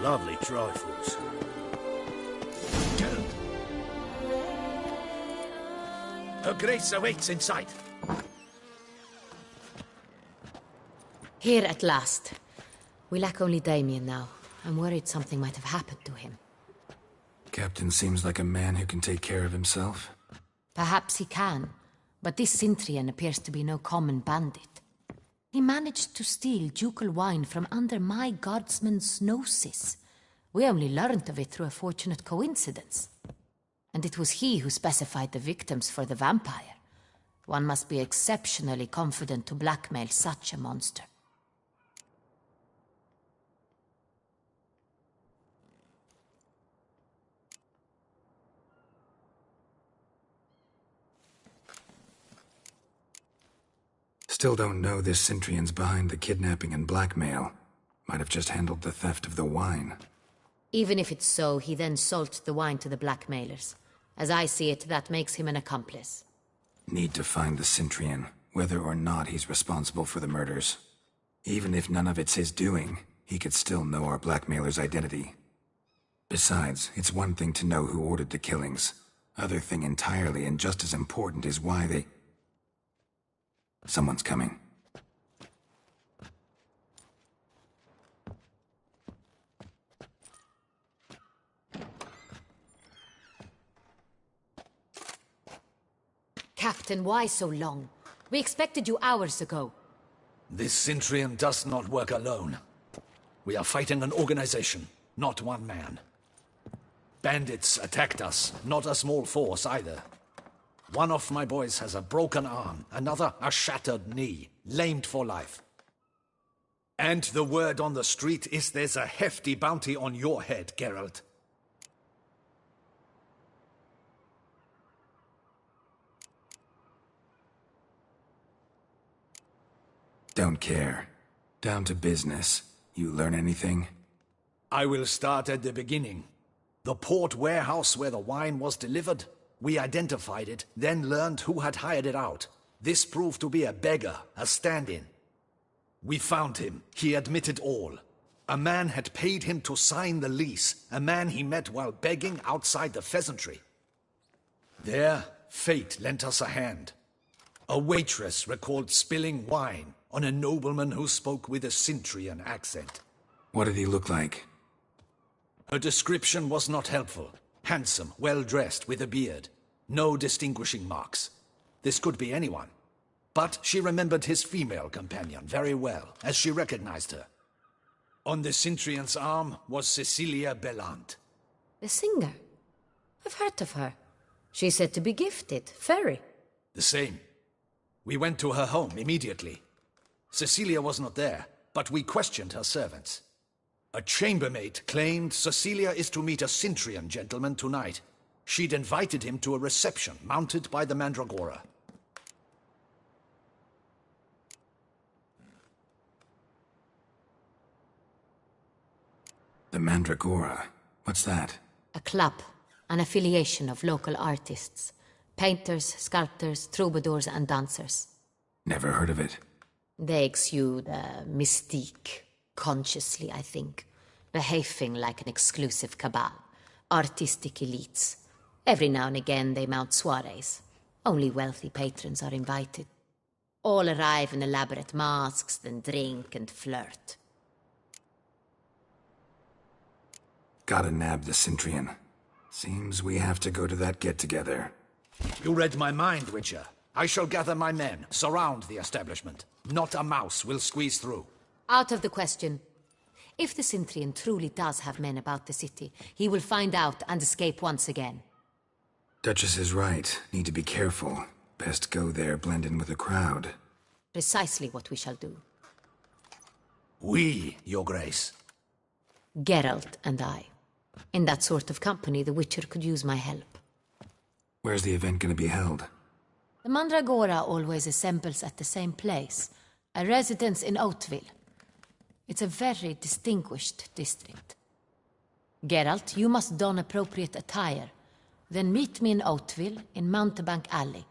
Lovely trifles. Her Grace awaits inside. Here at last. We lack only Damien now. I'm worried something might have happened to him. Captain seems like a man who can take care of himself. Perhaps he can, but this Cintrian appears to be no common bandit. He managed to steal ducal wine from under my guardsman's noses. We only learned of it through a fortunate coincidence. And it was he who specified the victims for the vampire. One must be exceptionally confident to blackmail such a monster. Still don't know this Cintrian's behind the kidnapping and blackmail. Might have just handled the theft of the wine. Even if it's so, he then sold the wine to the blackmailers. As I see it, that makes him an accomplice. Need to find the Cintrian, whether or not he's responsible for the murders. Even if none of it's his doing, he could still know our blackmailer's identity. Besides, it's one thing to know who ordered the killings. Other thing entirely, and just as important, is why they... Someone's coming. Captain, why so long? We expected you hours ago. This Cintrian does not work alone. We are fighting an organization, not one man. Bandits attacked us, not a small force either. One of my boys has a broken arm, another a shattered knee, lamed for life. And the word on the street is there's a hefty bounty on your head, Geralt. Don't care. Down to business. You learn anything? I will start at the beginning. The port warehouse where the wine was delivered. We identified it, then learned who had hired it out. This proved to be a beggar, a stand-in. We found him. He admitted all. A man had paid him to sign the lease, a man he met while begging outside the pheasantry. There, fate lent us a hand. A waitress recalled spilling wine on a nobleman who spoke with a Cintrian accent. What did he look like? Her description was not helpful. Handsome, well-dressed, with a beard. No distinguishing marks. This could be anyone. But she remembered his female companion very well, as she recognized her. On the Cintrian's arm was Cecilia Bellant. The singer? I've heard of her. She's said to be gifted, fairy. The same. We went to her home immediately. Cecilia was not there, but we questioned her servants. A chambermaid claimed Cecilia is to meet a Cintrian gentleman tonight. She'd invited him to a reception mounted by the Mandragora. The Mandragora? What's that? A club, an affiliation of local artists. Painters, sculptors, troubadours and dancers. Never heard of it. They exude a mystique, consciously, I think. Behaving like an exclusive cabal. Artistic elites. Every now and again they mount soirees. Only wealthy patrons are invited. All arrive in elaborate masks, then drink and flirt. Gotta nab the Cintrian. Seems we have to go to that get-together. You read my mind, Witcher. I shall gather my men, surround the establishment. Not a mouse will squeeze through. Out of the question. If the Cintrian truly does have men about the city, he will find out and escape once again. Duchess is right. Need to be careful. Best go there, blend in with the crowd. Precisely what we shall do. We, Your Grace. Geralt and I. In that sort of company, the Witcher could use my help. Where's the event gonna be held? The Mandragora always assembles at the same place, a residence in Oatville. It's a very distinguished district. Geralt, you must don appropriate attire. Then meet me in Oatville, in Mountebank Alley.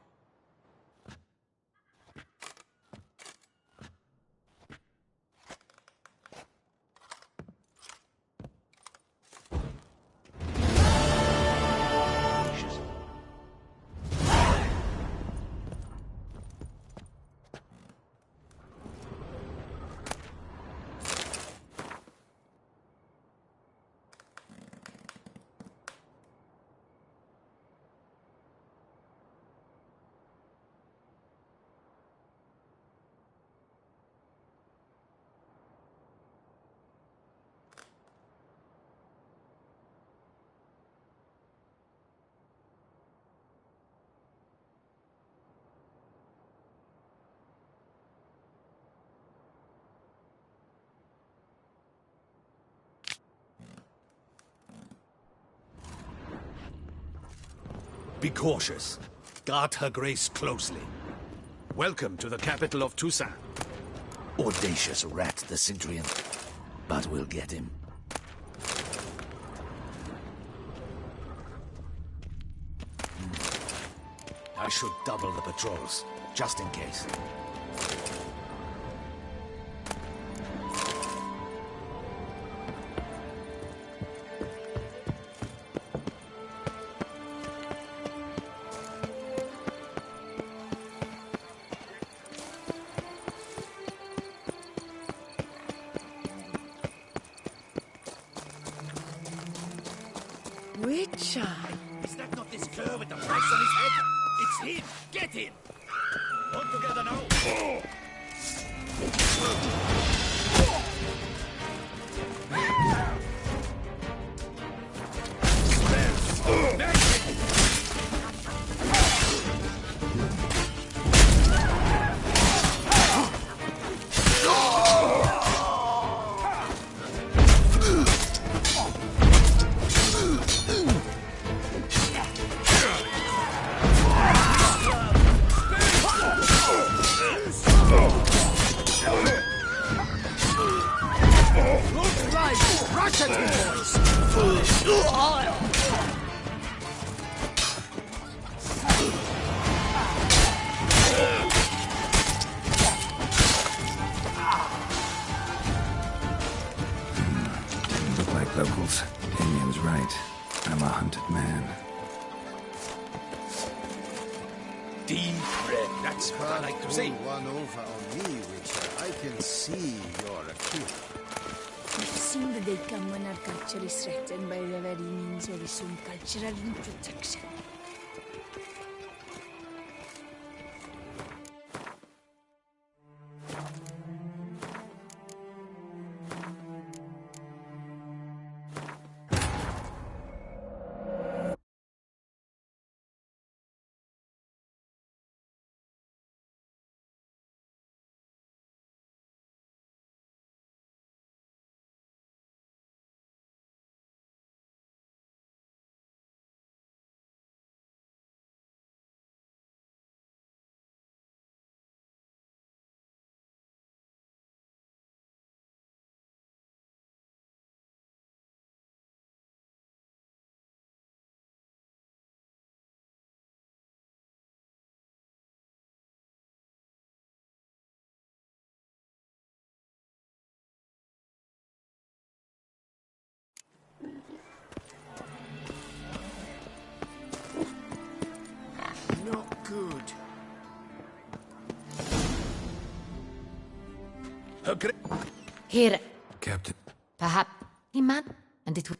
Be cautious. Guard her grace closely. Welcome to the capital of Toussaint. Audacious rat, the Cintrian. But we'll get him. I should double the patrols, just in case. Witcher! Is that not this cur with the price on his head? It's him! Get him! All together now! Look like locals. Damien's right. I'm a hunted man. Deep red, that's what I like to say. Pull one over on me, Witcher. I can see you're a kid. It seemed that the commoner culture is threatened by the very means of its own cultural introduction. Not good. Her gra- Here, Captain, perhaps he man, and it would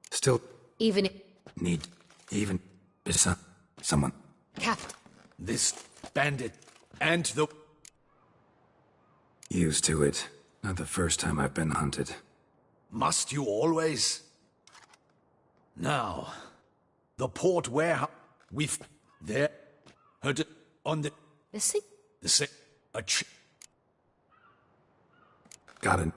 still even if need even someone. Captain. This bandit and the... Used to it. Not the first time I've been hunted. Must you always? Now, the port warehouse... We've... There... Heard it on the... The sick The sa... A Got it.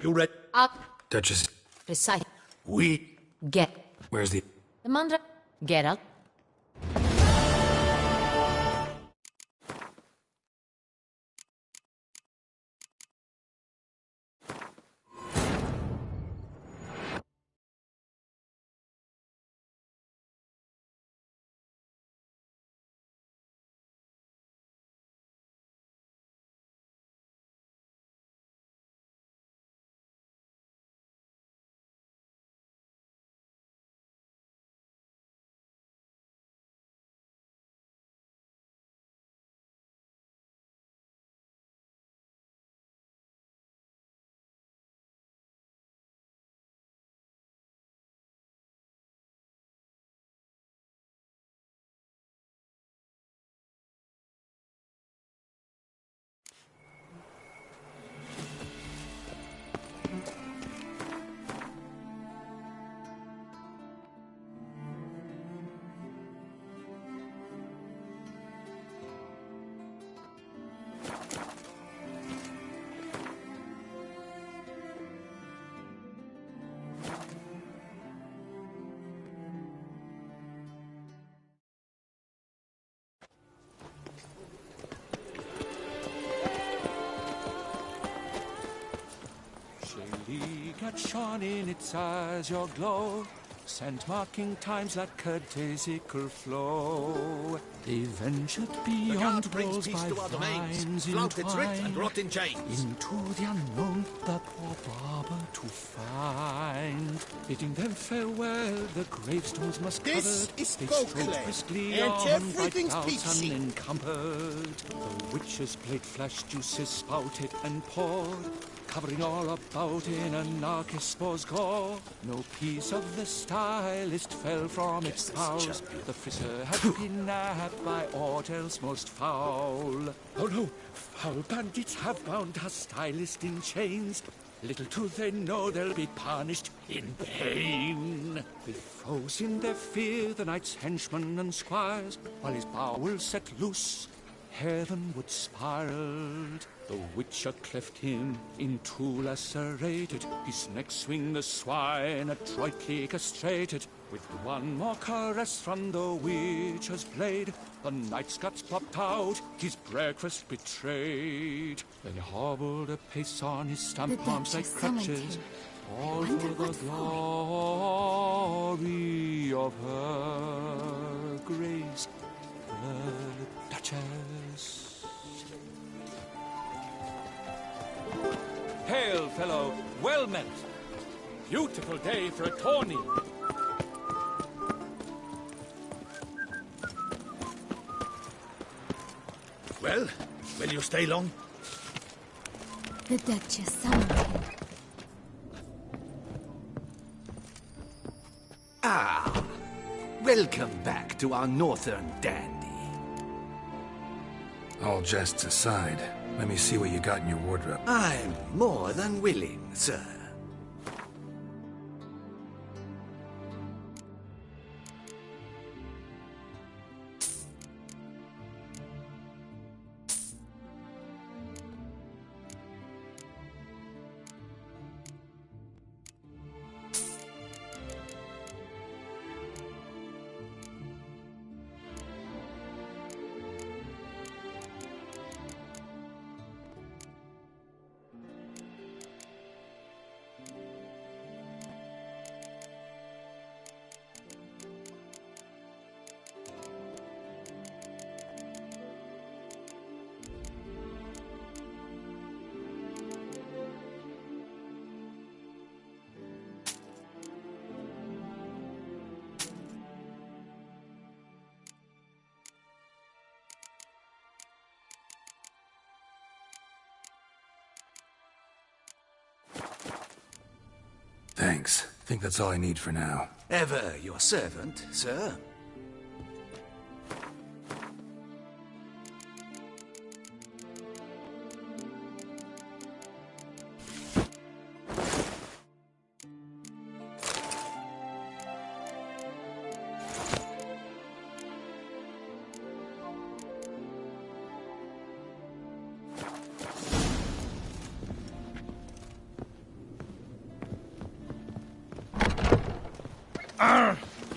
You read? up Duchess, precise. We... Get where's the... the mandra. Get out. Cat shone in its azure glow, sent marking times like a daisical flow. They ventured beyond walls by vines entwined, in chains. into the unknown the poor barber to find. Bidding them farewell, the gravestones must This covered. is They Beauclerc, strode briskly and on, everything's bright doubts peachy. unencumbered. The witch's blade flash juices spouted and poured, covering all about in a Narcissus gore. No piece of the stylist fell from its bowels. The frisser had been nabbed by aught else most foul. Oh no, foul bandits have bound her stylist in chains. Little do they know they'll be punished in pain. They froze in their fear, the knight's henchmen and squires, while his bowels set loose, heavenward spiraled. The witcher cleft him in two lacerated, his neck swing the swine adroitly castrated. With one more caress from the witcher's blade, the knight's guts popped out, his breakfast betrayed. They hobbled a pace on his stump arms like crutches, all for the glory of her grace, the Duchess. Hail, fellow, well met. Beautiful day for a tourney. Well, will you stay long? The Duchess summoned him. Ah, welcome back to our northern dandy. All jests aside, let me see what you got in your wardrobe. I'm more than willing, sir. Thanks. Think that's all I need for now. Ever your servant, sir.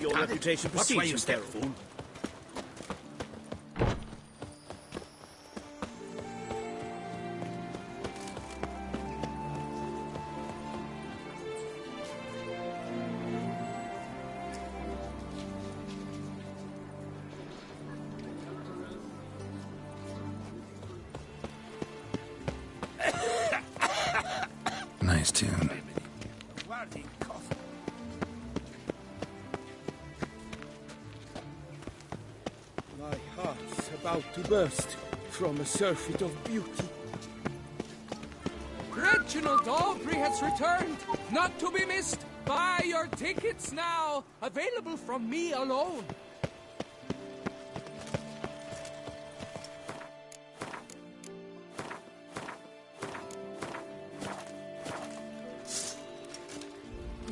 Your reputation precedes you, step fool. Nice tune. My heart's about to burst from a surfeit of beauty. Reginald Aubrey has returned, not to be missed. Buy your tickets now, available from me alone.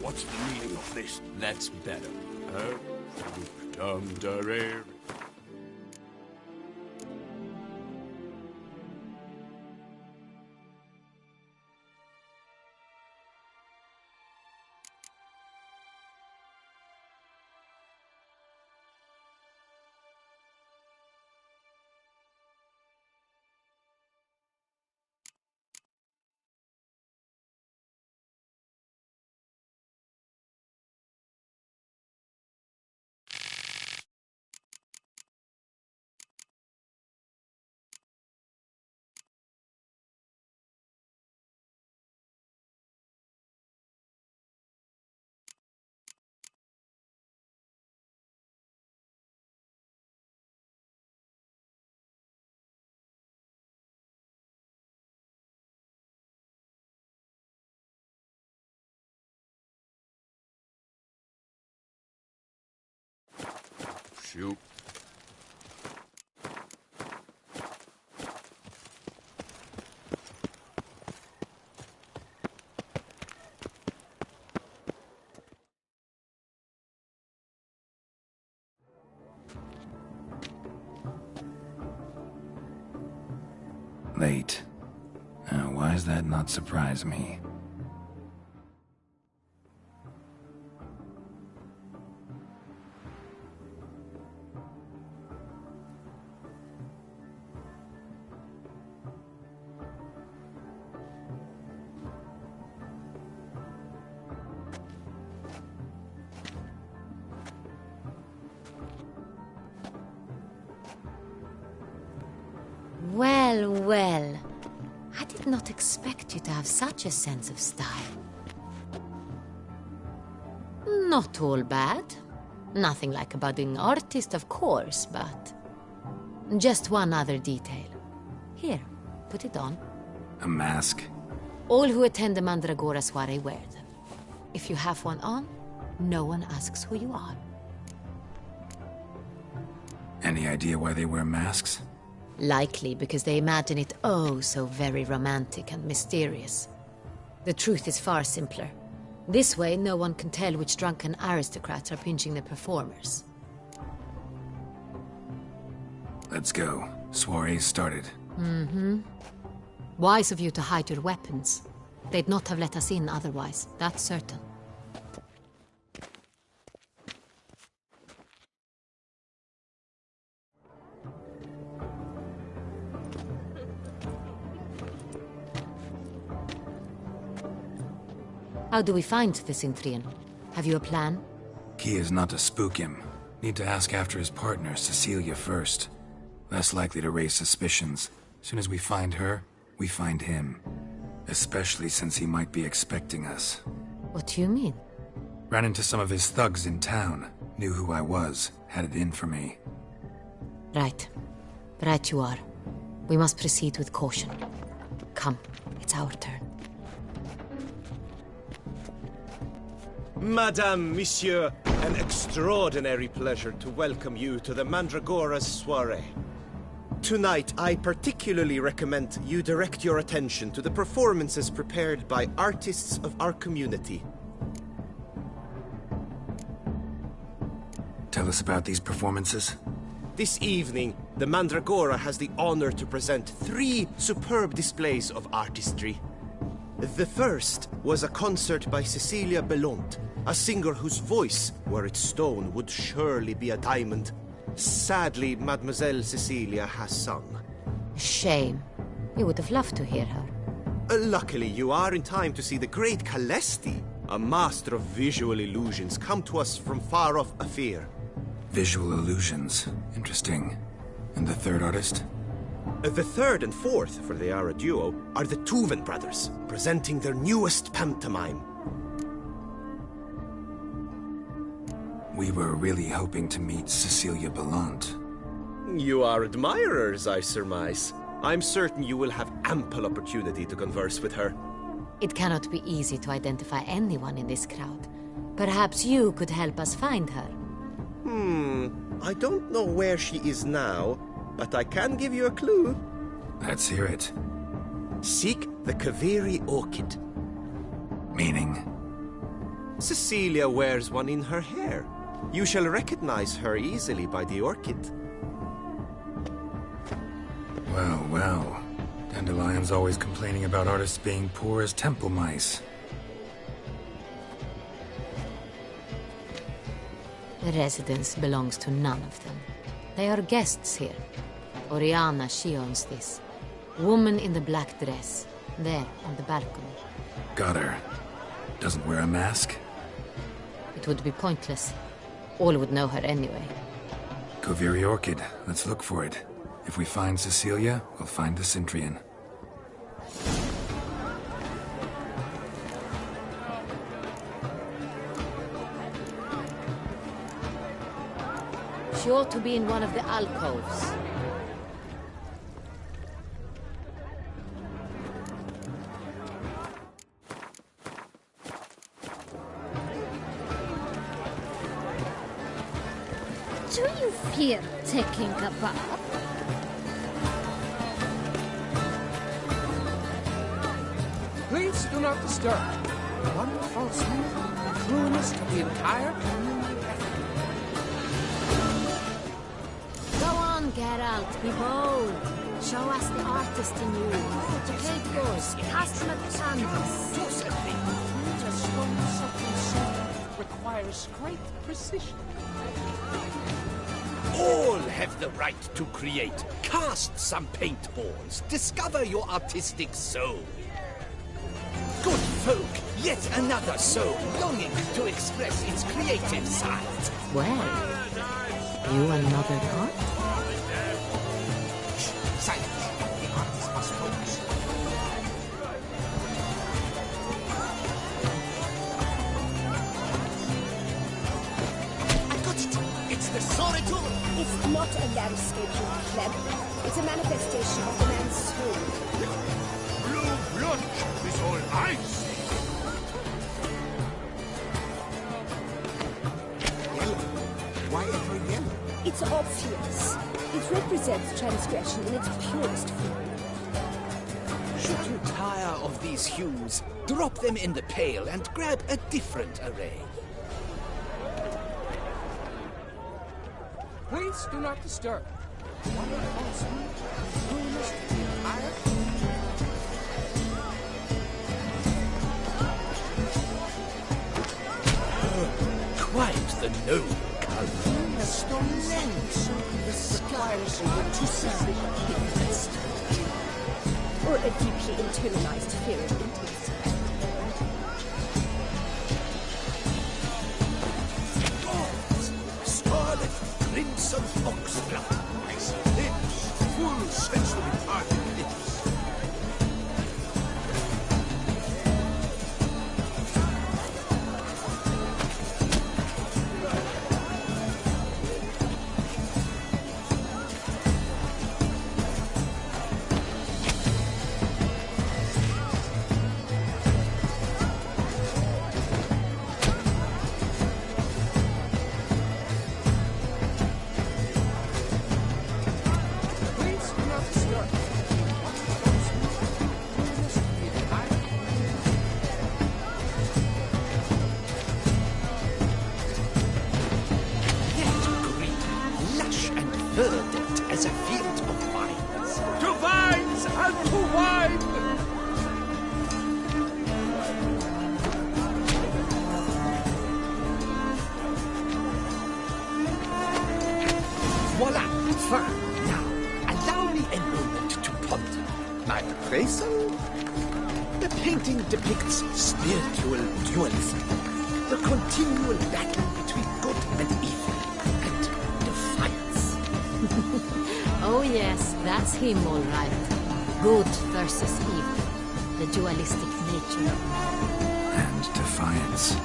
What's the meaning of this? That's better. Dum-da-rare. Shoot. Late. Why does that not surprise me? Well, well. I did not expect you to have such a sense of style. Not all bad. Nothing like a budding artist, of course, but... just one other detail. Here, put it on. A mask? All who attend the Mandragora soiree wear them. If you have one on, no one asks who you are. Any idea why they wear masks? Likely because they imagine it oh so very romantic and mysterious. The truth is far simpler. This way, no one can tell which drunken aristocrats are pinching the performers. Let's go. Soiree's started. Wise of you to hide your weapons. They'd not have let us in otherwise, that's certain. How do we find the Cintrian? Have you a plan? Key is not to spook him. Need to ask after his partner, Cecilia, first. Less likely to raise suspicions. Soon as we find her, we find him. Especially since he might be expecting us. What do you mean? Ran into some of his thugs in town. Knew who I was. Had it in for me. Right. Right you are. We must proceed with caution. Come, it's our turn. Madame, Monsieur, an extraordinary pleasure to welcome you to the Mandragora's soiree. Tonight, I particularly recommend you direct your attention to the performances prepared by artists of our community. Tell us about these performances. This evening, the Mandragora has the honor to present 3 superb displays of artistry. The first was a concert by Cecilia Bellont, a singer whose voice, were it stone, would surely be a diamond. Sadly, Mademoiselle Cecilia has sung. Shame. We would have loved to hear her. Luckily, you are in time to see the great Calesti, a master of visual illusions, come to us from far off Afir. Visual illusions. Interesting. And the third artist? The third and fourth, for they are a duo, are the Tuven brothers, presenting their newest pantomime. We were really hoping to meet Cecilia Bellont. You are admirers, I surmise. I'm certain you will have ample opportunity to converse with her. It cannot be easy to identify anyone in this crowd. Perhaps you could help us find her. I don't know where she is now, but I can give you a clue. Let's hear it. Seek the Kaveri orchid. Meaning? Cecilia wears one in her hair. You shall recognize her easily by the orchid. Well, well. Dandelion's always complaining about artists being poor as temple mice. The residence belongs to none of them. They are guests here. Oriana, she owns this. Woman in the black dress. There, on the balcony. Got her. Doesn't wear a mask? It would be pointless. All would know her anyway. Kaveri Orchid. Let's look for it. If we find Cecilia, we'll find the Cintrian. She ought to be in one of the alcoves. Do you fear taking a bath? Please do not disturb. One false move, ruinous to the entire Go on, Geralt, be bold. Show us the artist in you. The plate goes, cast him at the canvas. Josephine, a stone something so requires great precision. All have the right to create. Cast some paintballs. Discover your artistic soul. Good folk, yet another soul longing to express its creative side. Well, you another part? Silence. The artist must focus. I got it. It's the Soritur. It's not a landscape, you pleb. It's a manifestation of the man's soul. Blue blood is all I see. Yellow. Why ever yellow? It's obvious. It represents transgression in its purest form. Should you tire of these hues, drop them in the pail and grab a different array. Please do not disturb. One false move, ruinous to the entire Quite the noble color. a stone lens. This requires to see. Or a deeply internalized fear of intimacy. Scarlet crimson foxglove. Nice lips, full sensually parted lips. Please do not disturb. One false move, ruinous to the entire Yet green, lush and verdant as a field of vines. To vines and to wine! Voila! Fine. Now, allow me a moment to ponder. My appraisal? The painting depicts spiritual dualism. The continual battle between good and evil. And defiance. Oh yes, that's him all right. Good versus evil. The dualistic nature. And defiance.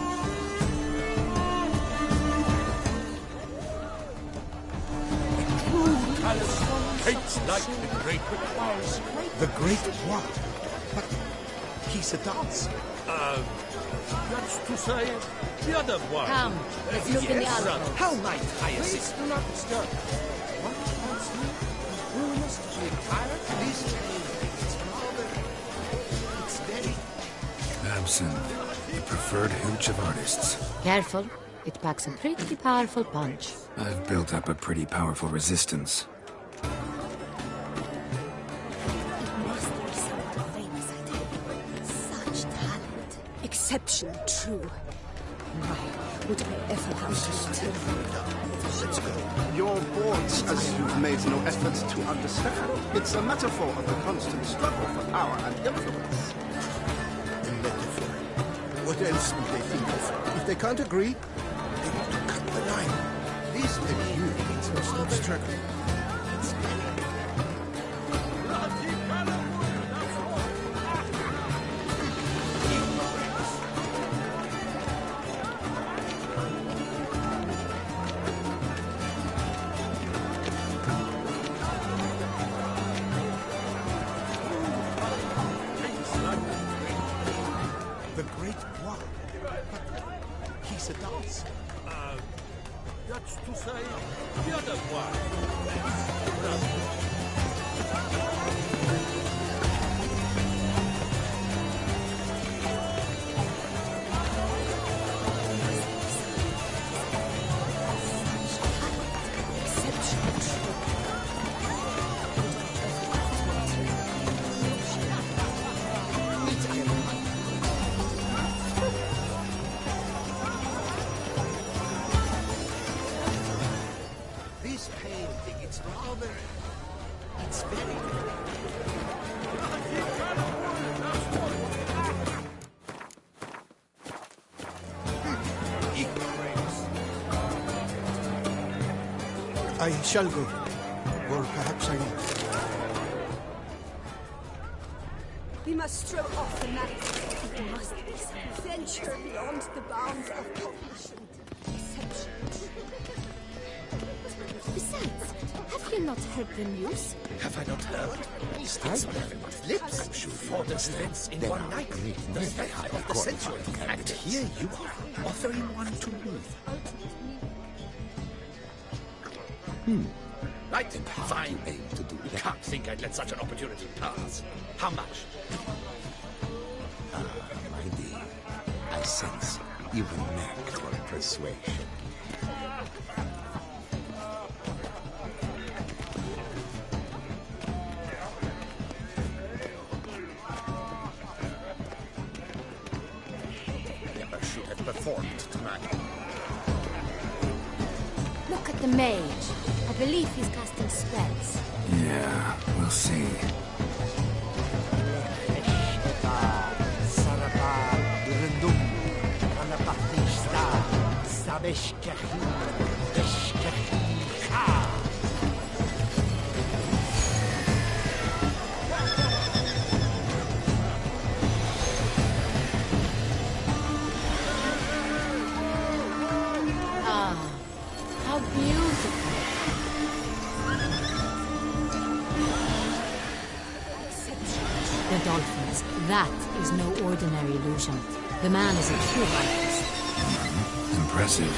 Hates like the great requires The great what? But he's a dancer. That's to say, the other one. Come, let's look in the Yes, alcove. How might Please Hyacinth do not disturb. One false move, ruinous to the entire This it's rather... It's very... Absinthe, the preferred hooch of artists. Careful, it packs a pretty powerful punch. I've built up a pretty powerful resistance. It must be some of the famous, I tell you. Such talent. Exception, true. My, would I ever understand? Let's go. Your boards, as you've made no effort to understand. It's a metaphor of the constant struggle for power and influence. A metaphor. What else would they think of? If they can't agree, they want to cut the line. This peculiar means no stop struggling. It's the great one. But he's a dancer. That's to say, the other one. Brother. This painting, it's rather... It's very... I shall go. Or perhaps I won't. We must throw off the mask. There must be some venture beyond the bounds of cognition. Deception. Besides, have you not heard the news? Have I not heard? It's on everyone's lips. Four events in one night. The theft of the century. And here you are, offering one to me. Right, fine. You can't think I'd let such an opportunity pass. How much? My dear, I sense you've a knack for persuasion. Never should have performed tonight. Look at the mage. I believe he's casting spells. Yeah, we'll see. Ah, how beautiful. The dolphins. That is no ordinary illusion. The man is a true artist. Impressive.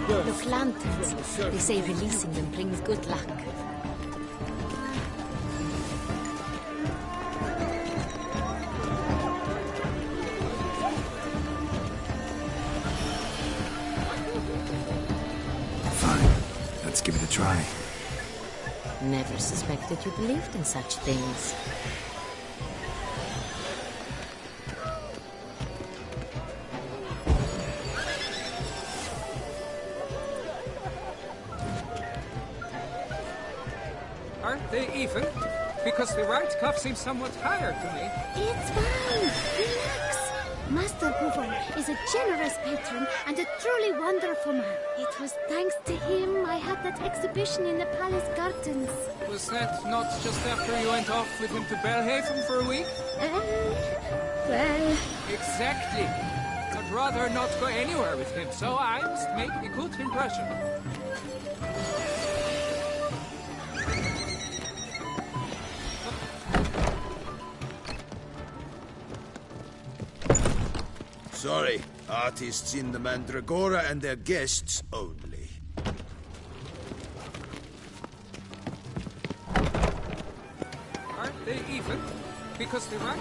Look, lanterns. They say releasing them brings good luck. Fine. Let's give it a try. Never suspected you believed in such things. Aren't they even? Because the right cuff seems somewhat higher to me. It's fine. Relax. Master Hoover is a generous patron and a truly wonderful man. It was thanks to him I had that exhibition in the palace gardens. Was that not just after you went off with him to Belhaven for a week? Well... Exactly. I'd rather not go anywhere with him, so I must make a good impression. Sorry, artists in the Mandragora and their guests only. Aren't they even? Because they're right.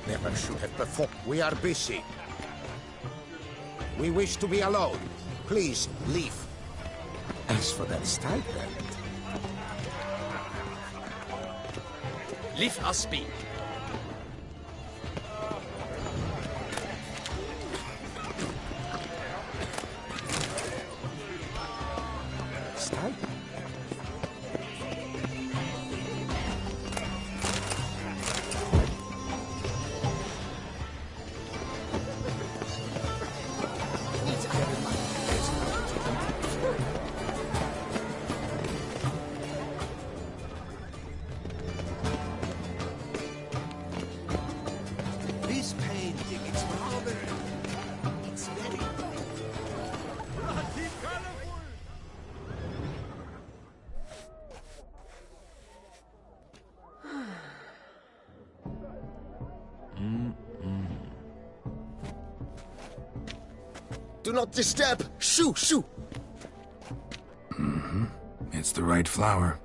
Never should have performed. We are busy. We wish to be alone. Please, leave. As for that stipend... Leave us be. Stipend? Do not disturb! Shoo, shoo! It's the right flower.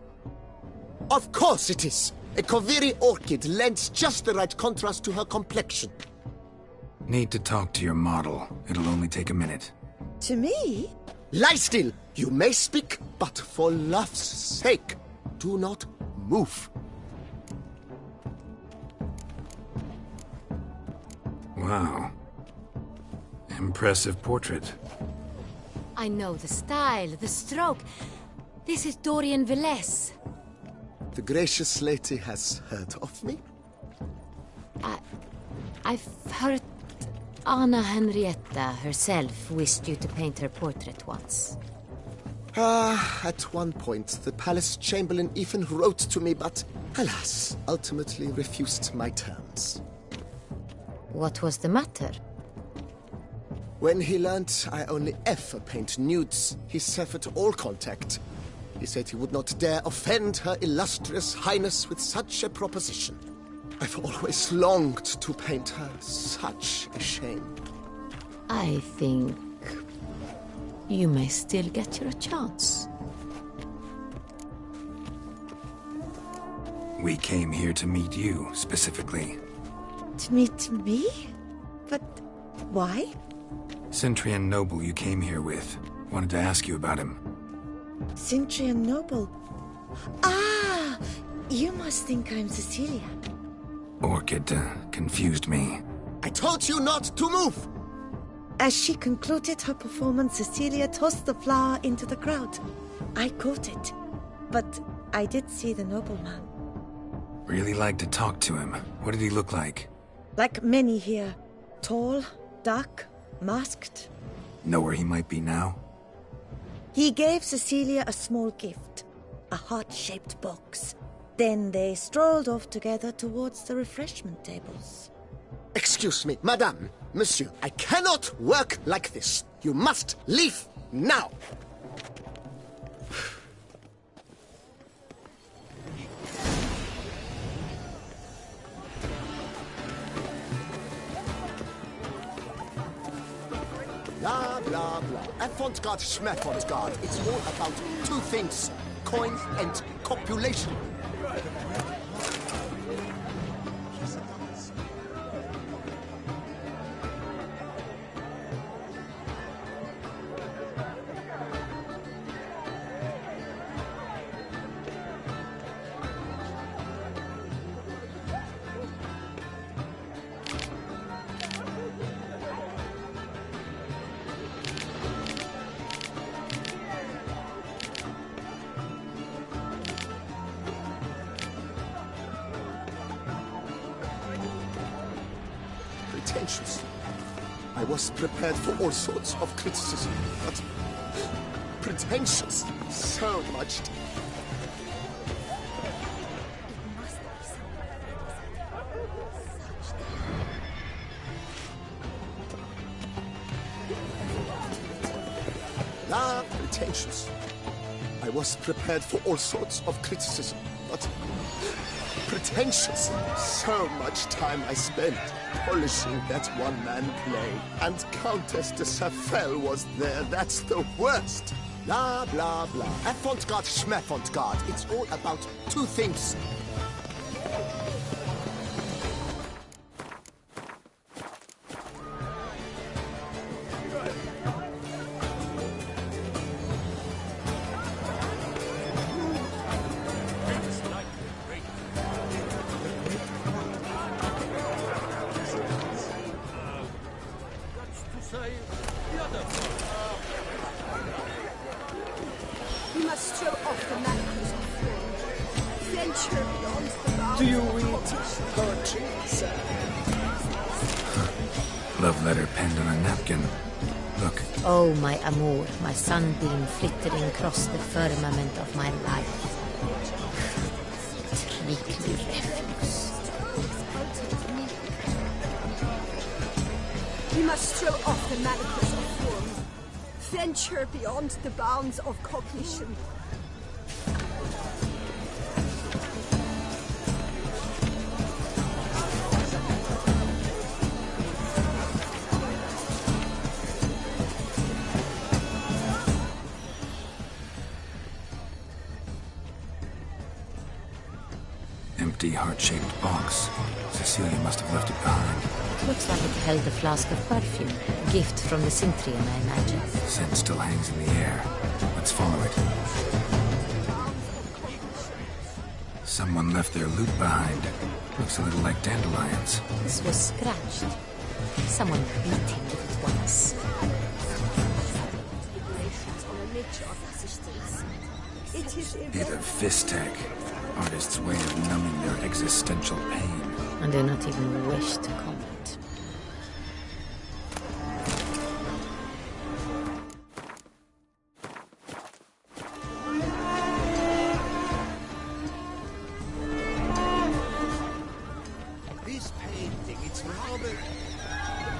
Of course it is! A Koviri orchid lends just the right contrast to her complexion. Need to talk to your model. It'll only take a minute. To me? Lie still! You may speak, but for love's sake, do not move. Wow. Impressive portrait. I know the style, the stroke. This is Dorian Velez. The gracious lady has heard of me? I've heard Anna Henrietta herself wished you to paint her portrait once. At one point, the palace chamberlain even wrote to me, but alas, ultimately refused my terms. What was the matter? When he learned I only ever paint nudes, he severed all contact. He said he would not dare offend Her Illustrious Highness with such a proposition. I've always longed to paint her. Such a shame. I think you may still get your chance. We came here to meet you, specifically. To meet me? But why? Centrian noble you came here with. Wanted to ask you about him. Centrian noble. Ah! You must think I'm Cecilia. Orchid confused me. I told you not to move! As she concluded her performance, Cecilia tossed the flower into the crowd. I caught it, but I did see the nobleman. Really like to talk to him. What did he look like? Like many here. Tall, dark, masked. Know where he might be now? He gave Cecilia a small gift, a heart-shaped box. Then they strolled off together towards the refreshment tables. Excuse me, madame, monsieur, I cannot work like this. You must leave now. Blah, blah, blah. Avant-garde, schmavant-garde. It's all about two things. Coins and copulation. Pretentious. I was prepared for all sorts of criticism, but pretentious. So much. Pretentious. I was prepared for all sorts of criticism, but pretentious. So much time I spent polishing that one-man play. And Countess de Safel was there. That's the worst. Blah, blah, blah. Avant-garde, schmavant-garde. It's all about two things. You must throw off the manacles of flame. Venture beyond the bounds. Do you read poetry, sir? Love letter penned on a napkin. Look. Oh, my amour, my sunbeam flittering across the firmament of my life. Treacly refuse. You must throw off the manacles of form. Venture beyond the bounds of cognition. heart-shaped box. Cecilia must have left it behind. Looks like it held a flask of perfume. A gift from the Cintrian, I imagine. Scent still hangs in the air. Let's follow it. Someone left their loot behind. Looks a little like dandelions. This was scratched. Someone beat him with it once. Bit of Fistech. Artist's way of numbing their existential pain. I do not even wish to comment. This painting, it's rather...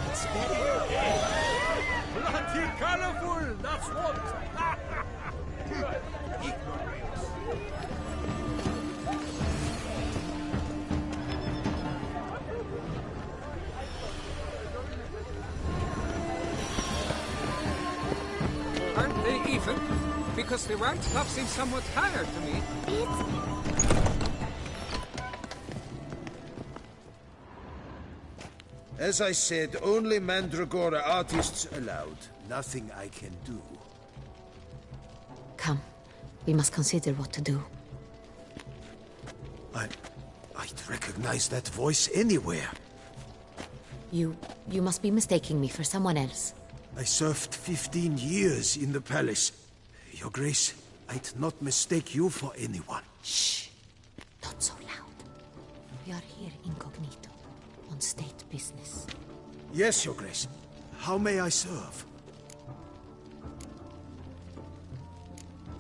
It's very... Bloody colorful, that's what! Aren't they even? Because the white stuff seems somewhat higher to me. As I said, only Mandragora artists allowed. Nothing I can do. Come. We must consider what to do. I'd recognize that voice anywhere. You must be mistaking me for someone else. I served 15 years in the palace. Your Grace, I'd not mistake you for anyone. Shh. Not so loud. We are here incognito, on state business. Yes, Your Grace. How may I serve?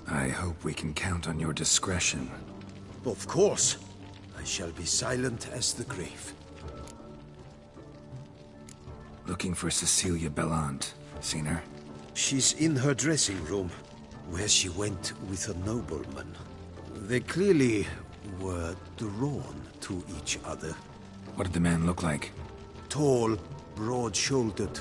I hope we can count on your discretion. Of course. I shall be silent as the grave. Looking for Cecilia Bellant. Seen her? She's in her dressing room, where she went with a nobleman. They clearly were drawn to each other. What did the man look like? Tall, broad-shouldered,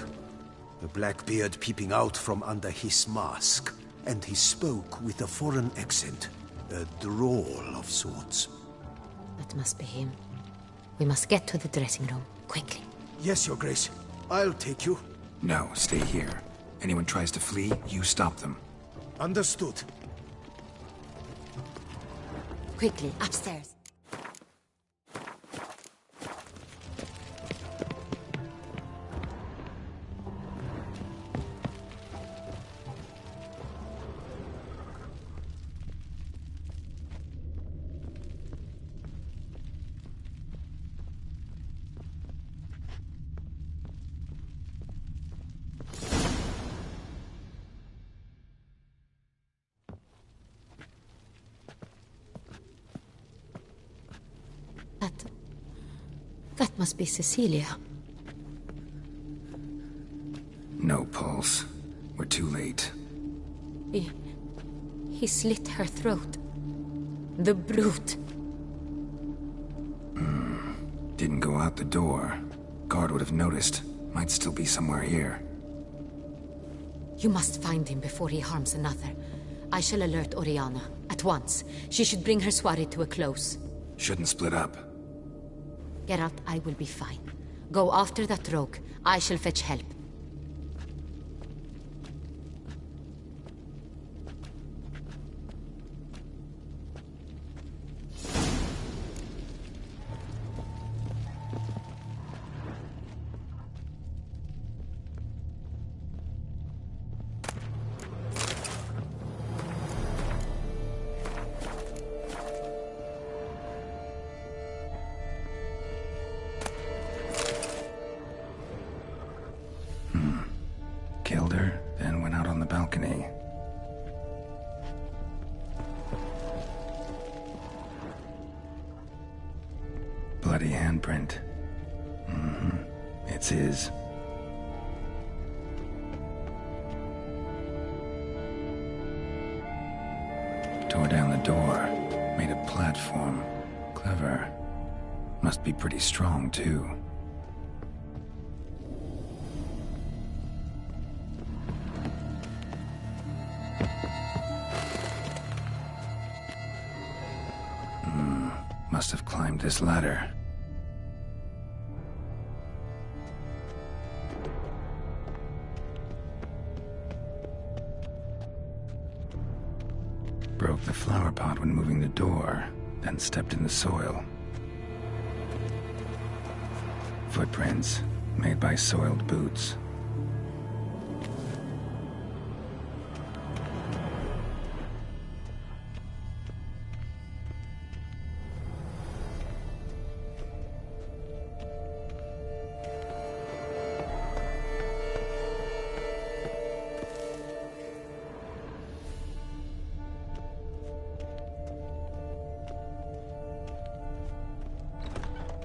a black beard peeping out from under his mask, and he spoke with a foreign accent, a drawl of sorts. That must be him. We must get to the dressing room, quickly. Yes, Your Grace. I'll take you. No, stay here. Anyone tries to flee, you stop them. Understood. Quickly, upstairs. That must be Cecilia. No pulse. We're too late. He slit her throat. The brute. Didn't go out the door. Guard would have noticed. Might still be somewhere here. You must find him before he harms another. I shall alert Oriana. At once. She should bring her soiree to a close. Shouldn't split up. Geralt, I will be fine. Go after that rogue. I shall fetch help. Killed her, then went out on the balcony. Bloody handprint. It's his. Tore down the door. Made a platform. Clever. Must be pretty strong, too. must have climbed this ladder. Broke the flower pot when moving the door, then stepped in the soil. Footprints made by soiled boots.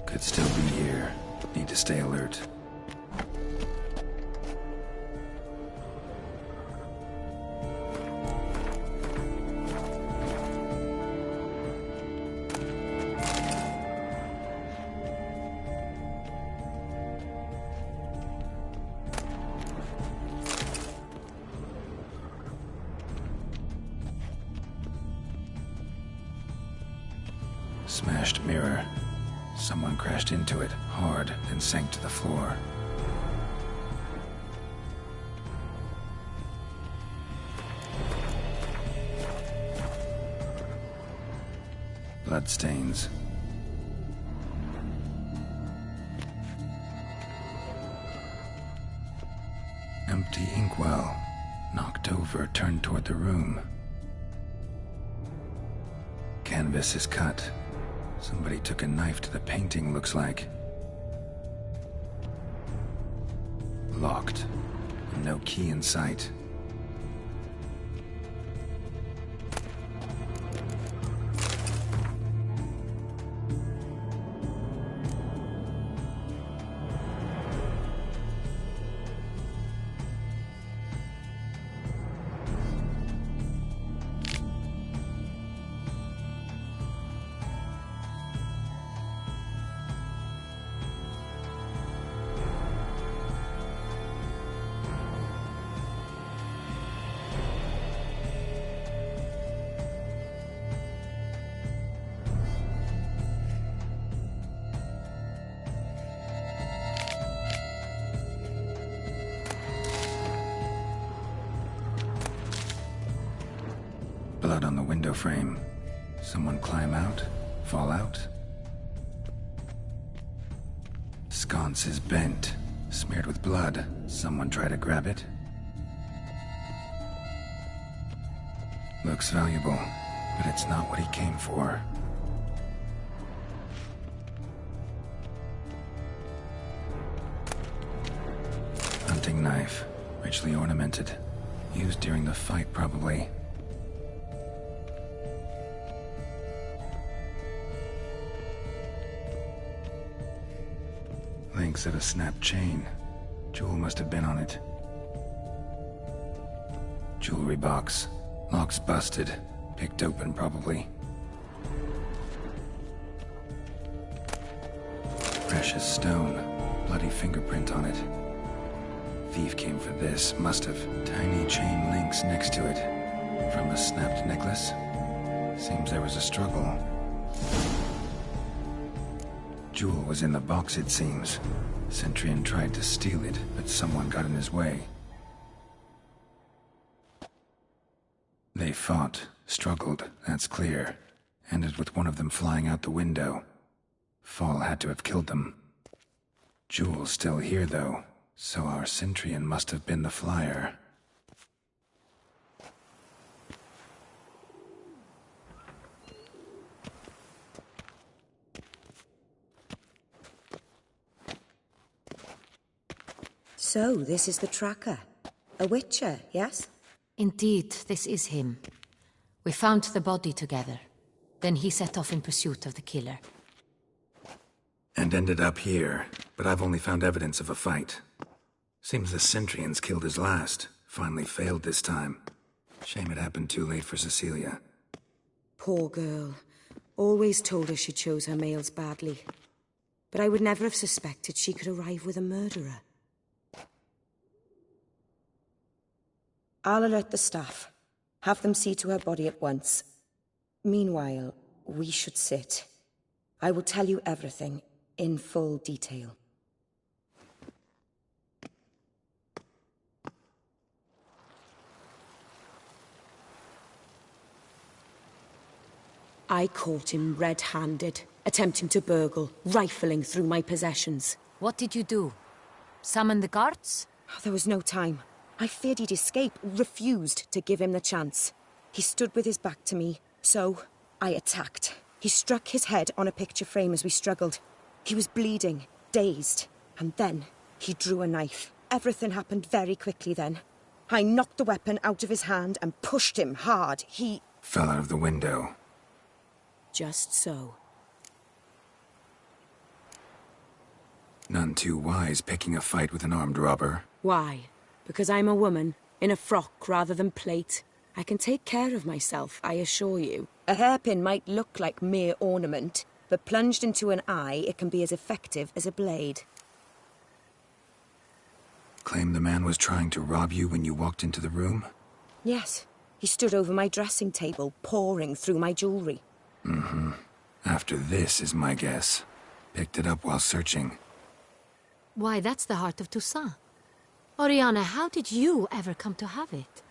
Could still be here. Need to stay alert. Smashed mirror. Someone crashed into it hard, then sank to the floor. Bloodstains. Empty inkwell. Knocked over, turned toward the room. Canvas is cut. Somebody took a knife to the painting, looks like. Locked. No key in sight. Blood on the window frame. Someone climb out? Fall out? Sconce is bent, smeared with blood. Someone try to grab it? Looks valuable, but it's not what he came for. Hunting knife, richly ornamented. Used during the fight, probably. Links of a snapped chain. Jewel must have been on it. Jewelry box. Lock's busted. Picked open, probably. Precious stone. Bloody fingerprint on it. Thief came for this, must have. Tiny chain links next to it. From a snapped necklace? Seems there was a struggle. Jewel was in the box, it seems. Centurion tried to steal it, but someone got in his way. They fought, struggled, that's clear. Ended with one of them flying out the window. Fall had to have killed them. Jewel's still here, though, so our Centurion must have been the flyer. So, this is the tracker. A witcher, yes? Indeed, this is him. We found the body together. Then he set off in pursuit of the killer. And ended up here, but I've only found evidence of a fight. Seems the Centurions killed his last. Finally failed this time. Shame it happened too late for Cecilia. Poor girl. Always told her she chose her males badly. But I would never have suspected she could arrive with a murderer. I'll alert the staff. Have them see to her body at once. Meanwhile, we should sit. I will tell you everything in full detail. I caught him red-handed, attempting to burgle, rifling through my possessions. What did you do? Summon the guards? There was no time. I feared he'd escape, refused to give him the chance. He stood with his back to me, so I attacked. He struck his head on a picture frame as we struggled. He was bleeding, dazed, and then he drew a knife. Everything happened very quickly then. I knocked the weapon out of his hand and pushed him hard. He fell out of the window. Just so. None too wise picking a fight with an armed robber. Why? Because I'm a woman, in a frock rather than plate. I can take care of myself, I assure you. A hairpin might look like mere ornament, but plunged into an eye, it can be as effective as a blade. Claim the man was trying to rob you when you walked into the room? Yes. He stood over my dressing table, pouring through my jewelry. Mm-hmm. After this is my guess. Picked it up while searching. Why, that's the heart of Toussaint. Oriana, how did you ever come to have it?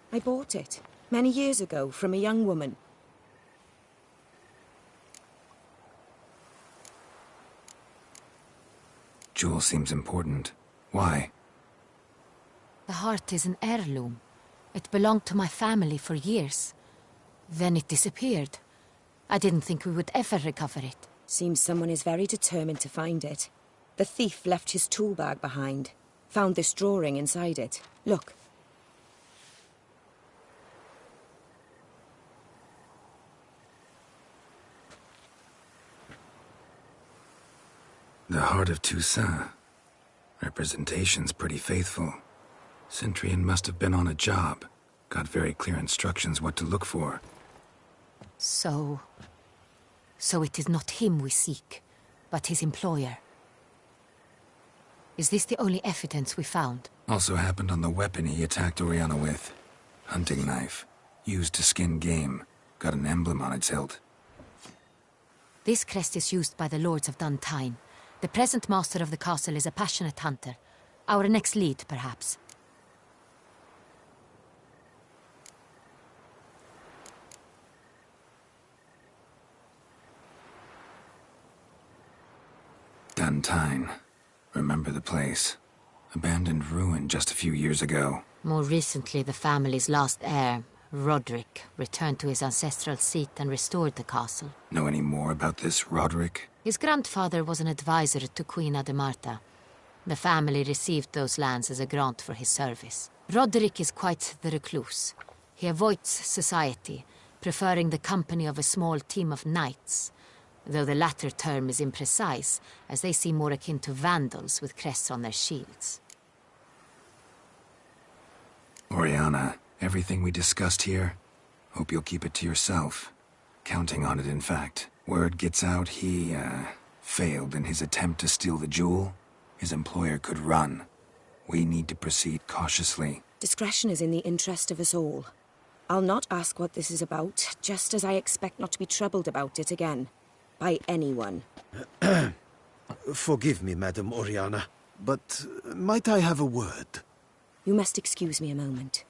I bought it, many years ago, from a young woman. Jewel seems important. Why? The heart is an heirloom. It belonged to my family for years. Then it disappeared. I didn't think we would ever recover it. Seems someone is very determined to find it. The thief left his tool bag behind. Found this drawing inside it. Look. The heart of Toussaint. Representation's pretty faithful. Centurion must have been on a job. Got very clear instructions what to look for. So it is not him we seek, but his employer. Is this the only evidence we found? Also happened on the weapon he attacked Oriana with. Hunting knife. Used to skin game. Got an emblem on its hilt. This crest is used by the Lords of Duntine. The present master of the castle is a passionate hunter. Our next lead, perhaps. Duntine. Remember the place. Abandoned ruin just a few years ago. More recently, the family's last heir, Roderick, returned to his ancestral seat and restored the castle. Know any more about this Roderick? His grandfather was an advisor to Queen Ademarta. The family received those lands as a grant for his service. Roderick is quite the recluse. He avoids society, preferring the company of a small team of knights, though the latter term is imprecise, as they seem more akin to vandals with crests on their shields. Oriana, everything we discussed here, hope you'll keep it to yourself. Counting on it, in fact. Word gets out he, failed in his attempt to steal the jewel. His employer could run. We need to proceed cautiously. Discretion is in the interest of us all. I'll not ask what this is about, just as I expect not to be troubled about it again. By anyone. Forgive me, Madam Oriana, but might I have a word? You must excuse me a moment.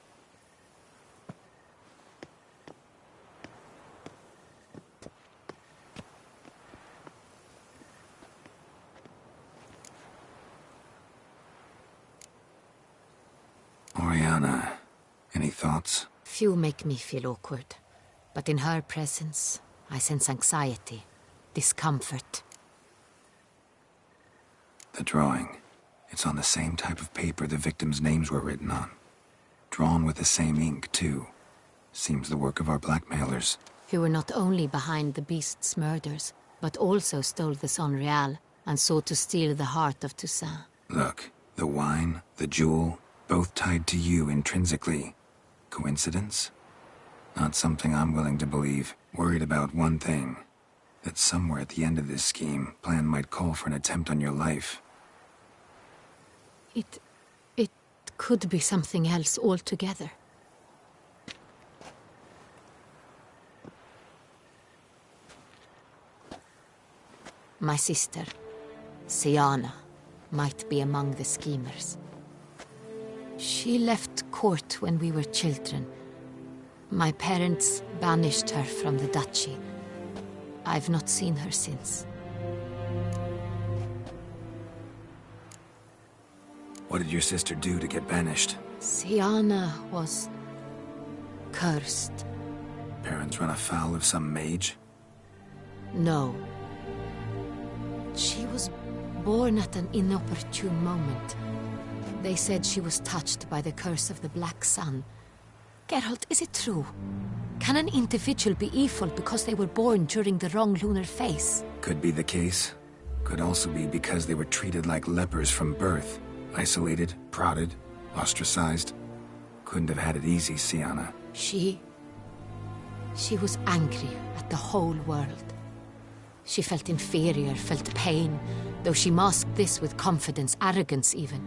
Oriana, any thoughts? Few make me feel awkward, but in her presence, I sense anxiety, discomfort. The drawing. It's on the same type of paper the victims' names were written on. Drawn with the same ink, too. Seems the work of our blackmailers. Who were not only behind the beast's murders, but also stole the Son Real and sought to steal the heart of Toussaint. Look, the wine, the jewel, both tied to you intrinsically. Coincidence? Not something I'm willing to believe. Worried about one thing. That somewhere at the end of this scheme, plan might call for an attempt on your life. It could be something else altogether. My sister, Siana, might be among the schemers. She left court when we were children. My parents banished her from the duchy. I've not seen her since. What did your sister do to get banished? Siana was cursed. Parents run afoul of some mage? No. She was born at an inopportune moment. They said she was touched by the curse of the Black Sun. Geralt, is it true? Can an individual be evil because they were born during the wrong lunar phase? Could be the case. Could also be because they were treated like lepers from birth. Isolated, prodded, ostracized. Couldn't have had it easy, Siana. She was angry at the whole world. She felt inferior, felt pain, though she masked this with confidence, arrogance even.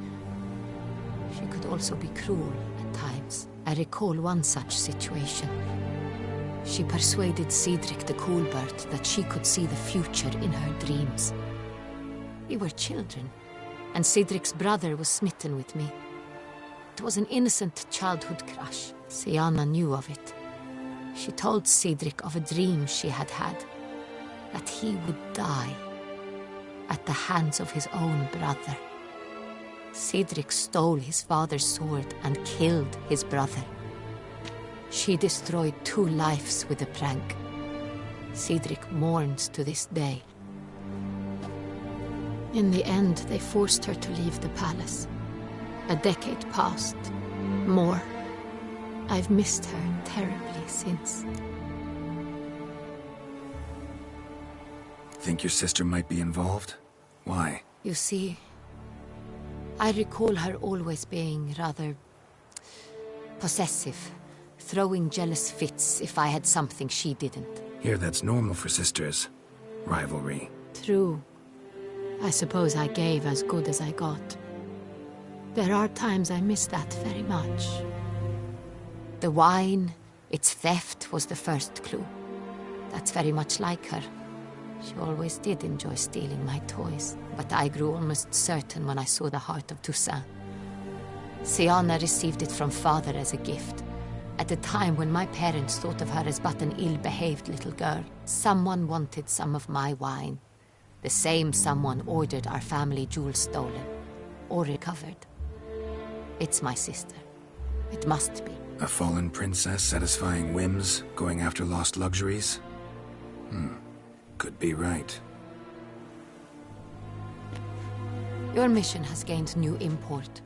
She could also be cruel at times. I recall one such situation. She persuaded Cedric the Coolbird that she could see the future in her dreams. We were children, and Cedric's brother was smitten with me. It was an innocent childhood crush. Siana knew of it. She told Cedric of a dream she had had, that he would die at the hands of his own brother. Cedric stole his father's sword and killed his brother. She destroyed 2 lives with a prank. Cedric mourns to this day. In the end, they forced her to leave the palace. A decade passed. More. I've missed her terribly since. Think your sister might be involved? Why? You see, I recall her always being rather possessive, throwing jealous fits if I had something she didn't. Here, that's normal for sisters. Rivalry. True. I suppose I gave as good as I got. There are times I miss that very much. The wine, its theft, was the first clue. That's very much like her. She always did enjoy stealing my toys, but I grew almost certain when I saw the heart of Toussaint. Siana received it from father as a gift. At a time when my parents thought of her as but an ill-behaved little girl, someone wanted some of my wine. The same someone ordered our family jewels stolen, or recovered. It's my sister. It must be. A fallen princess satisfying whims, going after lost luxuries? Could be right. Your mission has gained new import.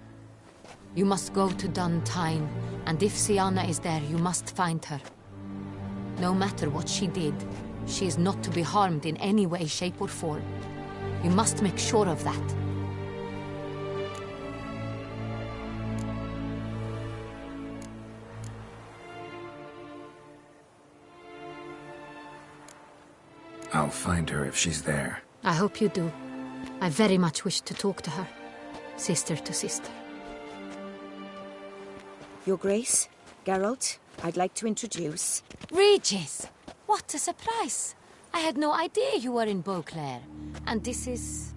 You must go to Dun Tine, and if Siana is there, you must find her. No matter what she did, she is not to be harmed in any way, shape, or form. You must make sure of that. I'll find her if she's there. I hope you do. I very much wish to talk to her. Sister to sister. Your Grace, Geralt, I'd like to introduce... Regis! What a surprise! I had no idea you were in Beauclair. And this is...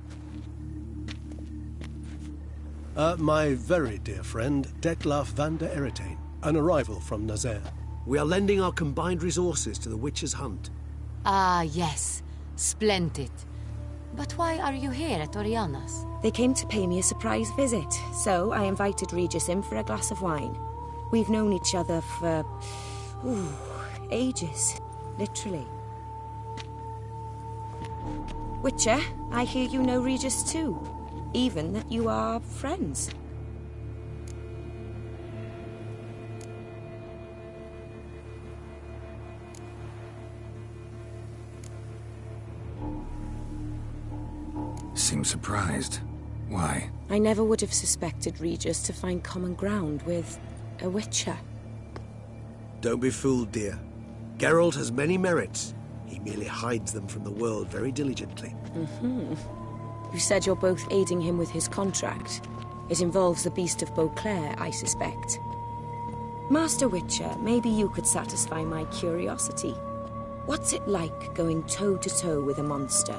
My very dear friend, Detlaf van der Eretain, an arrival from Nazaire. We are lending our combined resources to the Witch's Hunt. Ah, yes. Splendid. But why are you here at Oriana's? They came to pay me a surprise visit, so I invited Regis in for a glass of wine. We've known each other for... ages. Literally. Witcher, I hear you know Regis too. Even that you are friends. Seems surprised. Why? I never would have suspected Regis to find common ground with a Witcher. Don't be fooled, dear. Geralt has many merits. He merely hides them from the world very diligently. You said you're both aiding him with his contract. It involves the Beast of Beauclair, I suspect. Master Witcher, maybe you could satisfy my curiosity. What's it like going toe-to-toe with a monster?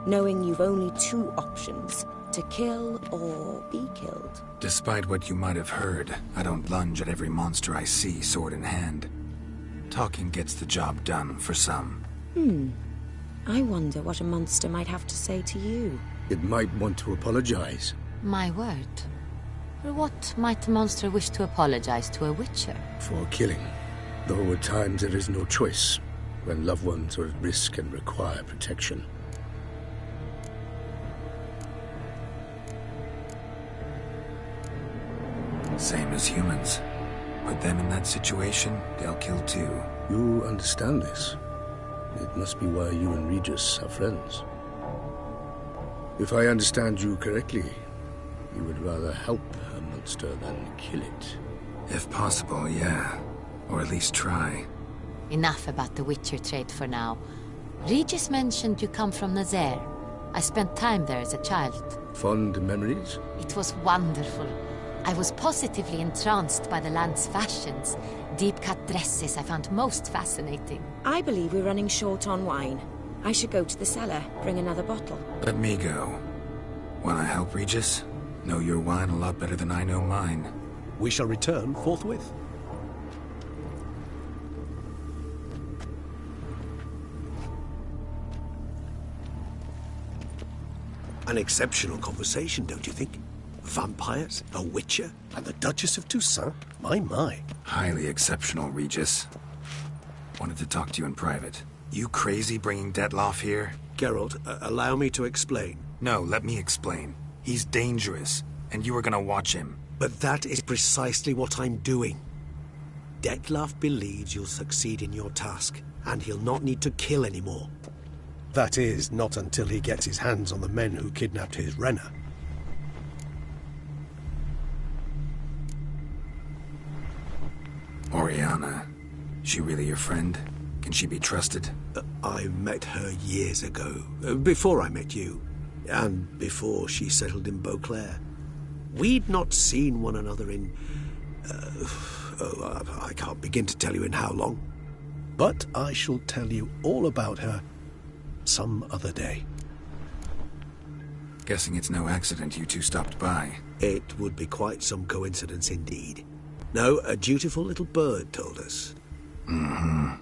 knowing you've only two options, to kill or be killed. Despite what you might have heard, I don't lunge at every monster I see sword in hand. Talking gets the job done for some. I wonder what a monster might have to say to you. It might want to apologize. My word. For what might a monster wish to apologize to a witcher? For killing. Though at times there is no choice, when loved ones are at risk and require protection. Same as humans. Put them in that situation, they'll kill too. You understand this. It must be why you and Regis are friends. If I understand you correctly, you would rather help a monster than kill it. If possible, yeah. Or at least try. Enough about the witcher trade for now. Regis mentioned you come from Nazaire. I spent time there as a child. Fond memories? It was wonderful. I was positively entranced by the land's fashions. Deep-cut dresses I found most fascinating. I believe we're running short on wine. I should go to the cellar, bring another bottle. Let me go. Wanna help, Regis? Know your wine a lot better than I know mine. We shall return forthwith. An exceptional conversation, don't you think? Vampires, a witcher, and the Duchess of Toussaint? My. Highly exceptional, Regis. Wanted to talk to you in private. You crazy bringing Detloff here? Geralt, allow me to explain. No, let me explain. He's dangerous, and you are gonna watch him. But that is precisely what I'm doing. Detloff believes you'll succeed in your task, and he'll not need to kill anymore. That is, not until he gets his hands on the men who kidnapped his Renna. Oriana. She really your friend? Can she be trusted? I met her years ago, before I met you, and before she settled in Beauclair. We'd not seen one another in... I can't begin to tell you in how long. But I shall tell you all about her some other day. Guessing it's no accident you two stopped by. It would be quite some coincidence indeed. No, a dutiful little bird told us. Mm-hmm.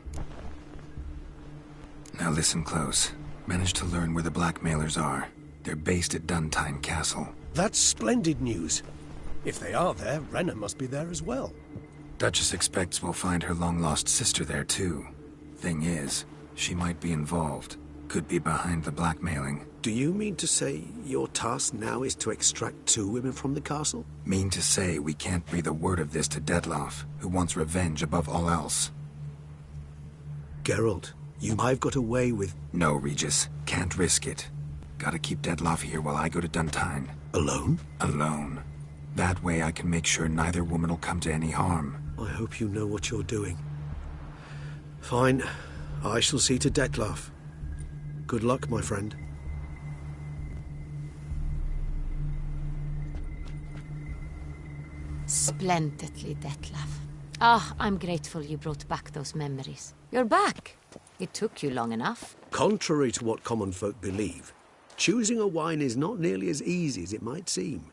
Now listen close. Managed to learn where the blackmailers are. They're based at Duntine Castle. That's splendid news. If they are there, Renna must be there as well. Duchess expects we'll find her long-lost sister there too. Thing is, she might be involved. Could be behind the blackmailing. Do you mean to say your task now is to extract 2 women from the castle? Mean to say we can't breathe a word of this to Detloff, who wants revenge above all else. Geralt, I've got away with... No, Regis. Can't risk it. Gotta keep Detloff here while I go to Duntine. Alone? Alone. That way I can make sure neither woman will come to any harm. I hope you know what you're doing. Fine. I shall see to Detloff. Good luck, my friend. Splendidly, Detlaff. Ah, I'm grateful you brought back those memories. You're back. It took you long enough. Contrary to what common folk believe, choosing a wine is not nearly as easy as it might seem.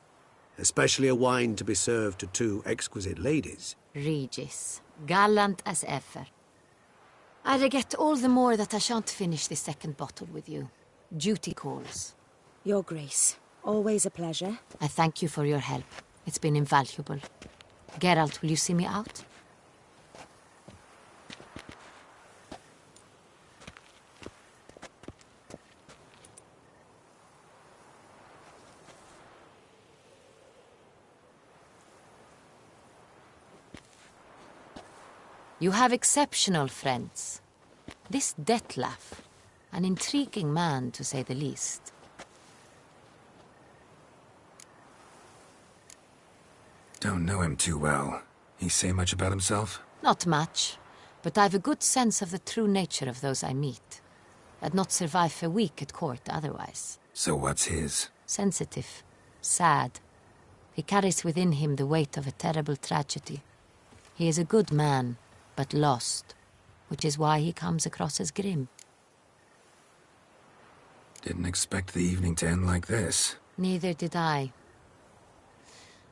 Especially a wine to be served to 2 exquisite ladies. Regis, gallant as ever. I regret all the more that I shan't finish the second bottle with you. Duty calls. Your Grace, always a pleasure. I thank you for your help. It's been invaluable. Geralt, will you see me out? You have exceptional friends. This Detlaff, an intriguing man to say the least. Don't know him too well. He say much about himself? Not much, but I've a good sense of the true nature of those I meet. I'd not survive a week at court otherwise. So what's his? Sensitive, sad. He carries within him the weight of a terrible tragedy. He is a good man, but lost, which is why he comes across as grim. Didn't expect the evening to end like this. Neither did I.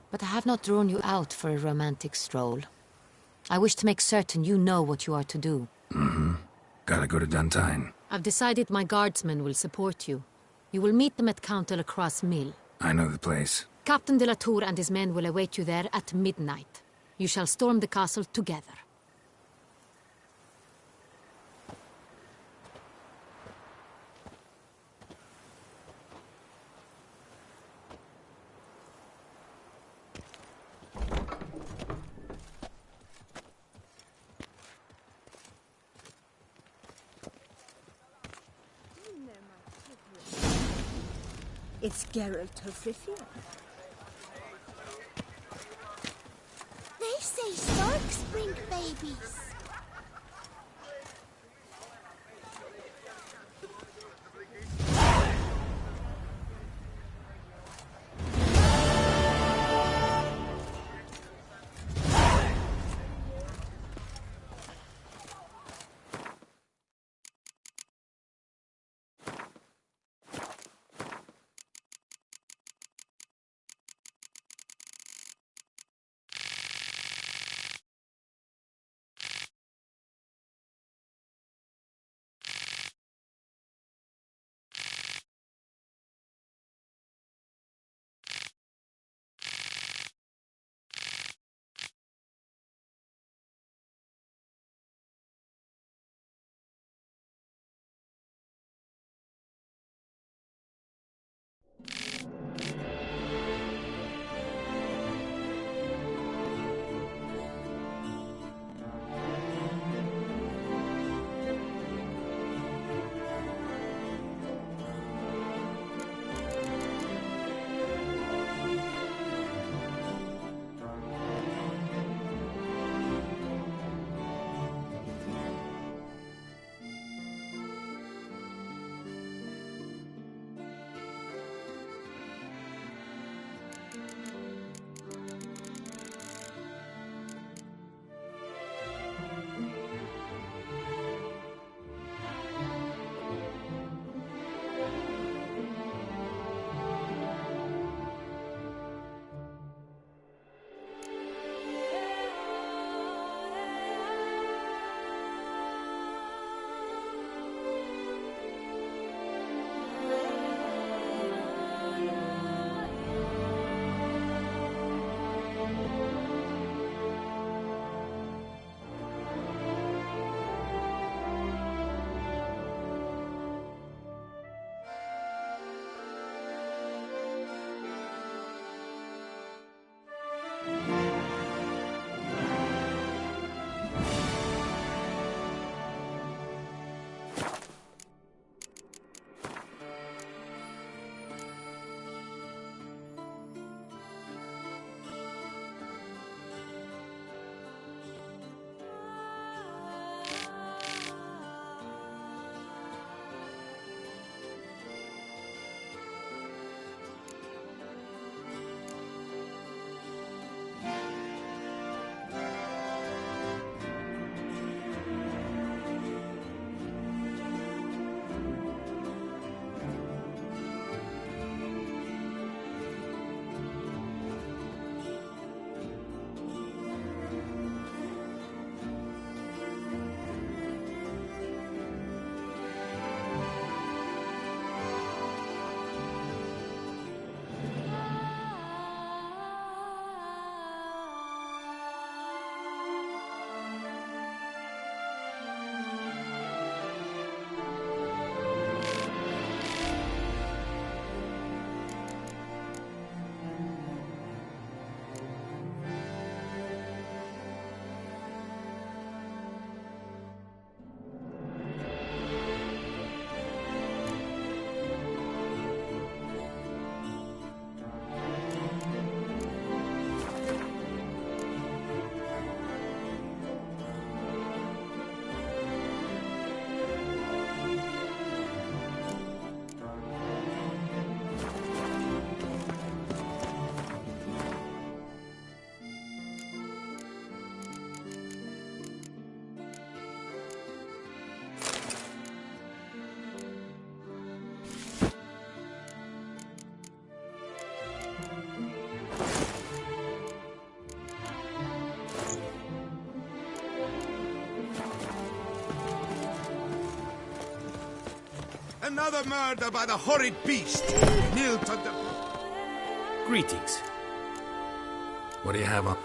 But I have not drawn you out for a romantic stroll. I wish to make certain you know what you are to do. Mm-hmm. Gotta go to Duntine. I've decided my guardsmen will support you. You will meet them at Count de la Croix Mill. I know the place. Captain de la Tour and his men will await you there at midnight. You shall storm the castle together. It's Geralt of Rivia. They say storks bring babies. Another murder by the horrid beast! Kneel to the... Greetings. What do you have on?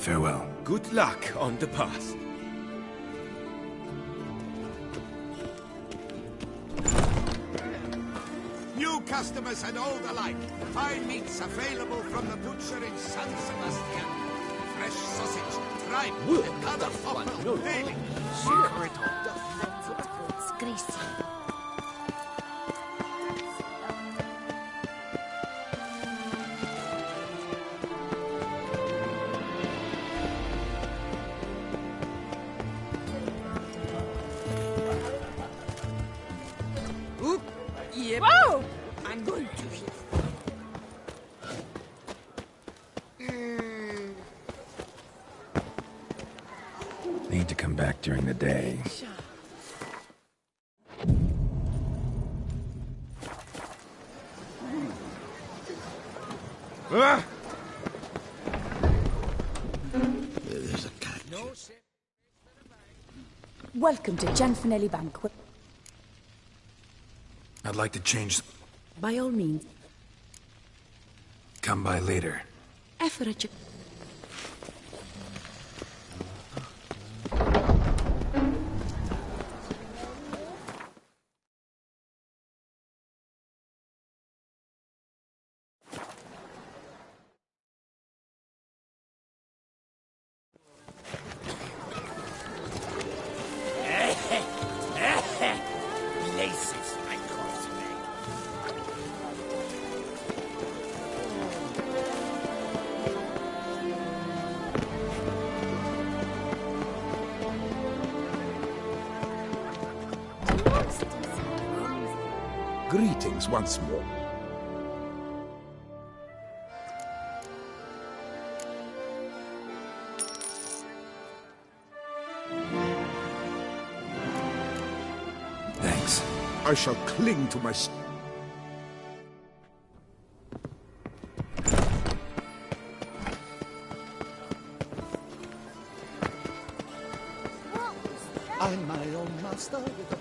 Farewell. Good luck on the path. New customers and old alike. Fine meats available from the butcher in San Sebastian. Fresh sausage, tripe, and other offal daily. Secret It's greasy. Yep. Whoa! I'm going to hit. Need to come back during the day. There's a catch. Welcome to Gianfinelli Banquet. I'd like to change. By all means. Come by later. Effort. Places, I call today. Greetings once more. Thanks. I shall cling to my... I'm my own master with